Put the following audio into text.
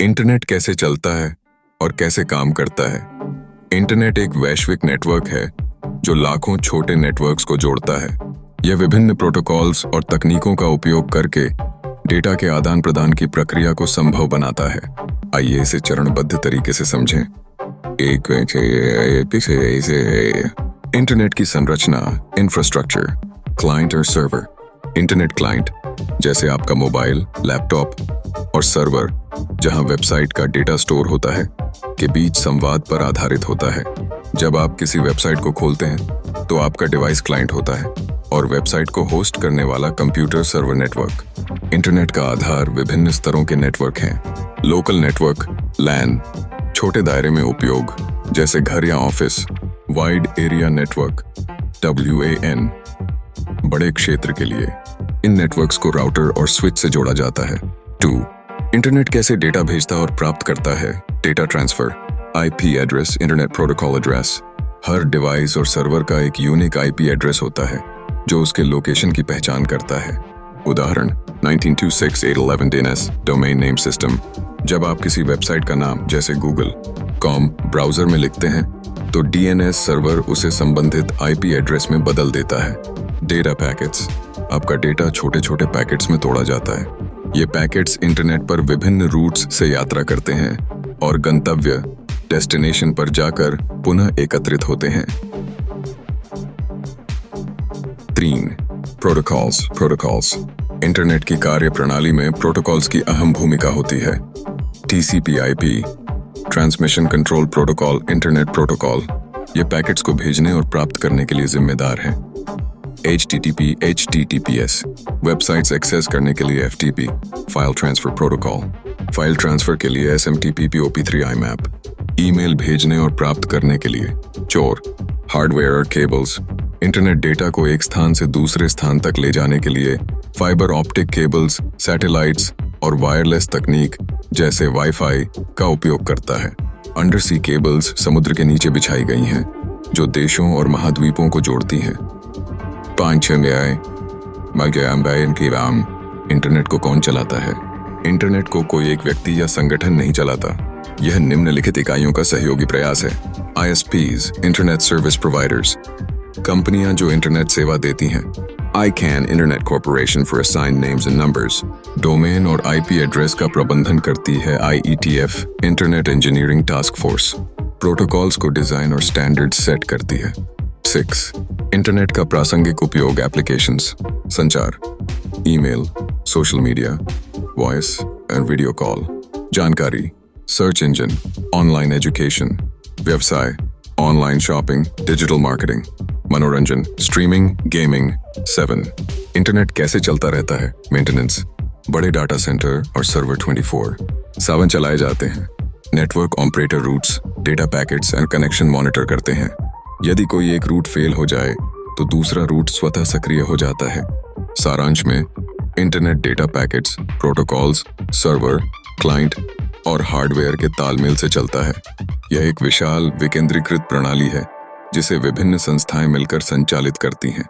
Internet कैसे चलता है और कैसे काम करता है? इंटरनेट एक वैश्विक नेटवर्क है जो लाखों छोटे नेटवर्क्स को जोड़ता है। यह विभिन्न प्रोटोकॉल्स और तकनीकों का उपयोग करके डेटा के आदान प्रदान की प्रक्रिया को संभव बनाता है। आइए इसे चरणबद्ध तरीके से समझें। इंटरनेट की संरचना, इंफ्रास्ट्रक्चर, क्लाइंट और सर्वर। इंटरनेट क्लाइंट जैसे आपका मोबाइल, लैपटॉप और सर्वर जहां वेबसाइट का डेटा स्टोर होता है के बीच संवाद पर आधारित होता है। जब आप किसी वेबसाइट को खोलते हैं तो आपका डिवाइस क्लाइंट होता है और वेबसाइट को होस्ट करने वाला कंप्यूटर सर्वर नेटवर्क। इंटरनेट का आधार विभिन्न स्तरों के नेटवर्क हैं। लोकल नेटवर्क, लैन, छोटे दायरे में उपयोग जैसे घर या office. Wide area network, WAN, बड़े क्षेत्र के लिए। इन नेटवर्क्स को राउटर और स्विच से जोड़ा जाता है। 2. इंटरनेट कैसे डेटा भेजता और प्राप्त करता है? Data transfer, IP address, internet protocol address. हर डिवाइस और सर्वर का एक यूनिक IP एड्रेस होता है जो उसके लोकेशन की पहचान करता है। उदाहरण 1926-811 DNS डोमेन नेम सिस्टम। जब आप किसी वेबसाइट का नाम जैसे google.com ब्राउजर में लिखते हैं तो DNS सर्वर उसे संबंधित IP एड्रेस में बदल देता है। डेटा पैकेट्स, आपका डेटा छोटे छोटे पैकेट्स में तोड़ा जाता है। ये पैकेट्स इंटरनेट पर विभिन्न रूट्स से यात्रा करते हैं और गंतव्य डेस्टिनेशन पर जाकर पुनः एकत्रित होते हैं। 3. प्रोटोकॉल्स। इंटरनेट की कार्य प्रणाली में प्रोटोकॉल्स की अहम भूमिका होती है। TCP/IP, transmission control protocol, internet protocol, ये पैकेट्स को भेजने और प्राप्त करने के लिए जिम्मेदार है। HTTP, HTTPS, वेबसाइट्स एक्सेस करने के लिए FTP, file transfer protocol, file transfer के लिए SMTP, POP3, IMAP, ईमेल भेजने और प्राप्त करने के लिए चोर, हार्डवेयर और केबल्स। इंटरनेट डेटा को एक स्थान से दूसरे स्थान तक ले जाने के लिए फाइबर ऑप्टिक केबल्स, सैटेलाइट्स और वायरलेस तकनीक जैसे वाईफाई का उपयोग करता है। अंडरसी केबल्स समुद्र के नीचे बिछाई गई हैं जो देशों और महाद्वीपों को जोड़ती हैं। 5. इंटरनेट को कौन चलाता है? इंटरनेट को कोई एक व्यक्ति या संगठन नहीं चलाता। यह निम्नलिखित इकाइयों का सहयोगी प्रयास है। ISPs, इंटरनेट सर्विस प्रोवाइडर्स, कंपनियां जो इंटरनेट सेवा देती हैं। ICANN, internet corporation for assigned names and numbers, domain और IP एड्रेस का प्रबंधन करती है। IETF, internet engineering task force, protocols को डिजाइन और स्टैंडर्ड सेट करती है। 6. इंटरनेट का प्रासंगिक उपयोग, एप्लीकेशंस, संचार, email, social media, voice and video call, जानकारी, सर्च इंजन, ऑनलाइन एजुकेशन, व्यवसाय, ऑनलाइन शॉपिंग, डिजिटल मार्केटिंग, मनोरंजन, स्ट्रीमिंग, गेमिंग। 7. इंटरनेट कैसे चलता रहता है? मेंटेनेंस, बड़े डाटा सेंटर और सर्वर 24/7 चलाए जाते हैं। Network operator routes, data packets and connection monitor करते हैं। यदि कोई एक रूट फेल हो जाए तो दूसरा रूट स्वतः सक्रिय हो जाता है। सारांश में, internet data packets, protocols, server, client और हार्डवेयर के तालमेल से चलता है। यह एक विशाल विकेंद्रीकृत प्रणाली है जिसे विभिन्न संस्थाएं मिलकर संचालित करती हैं।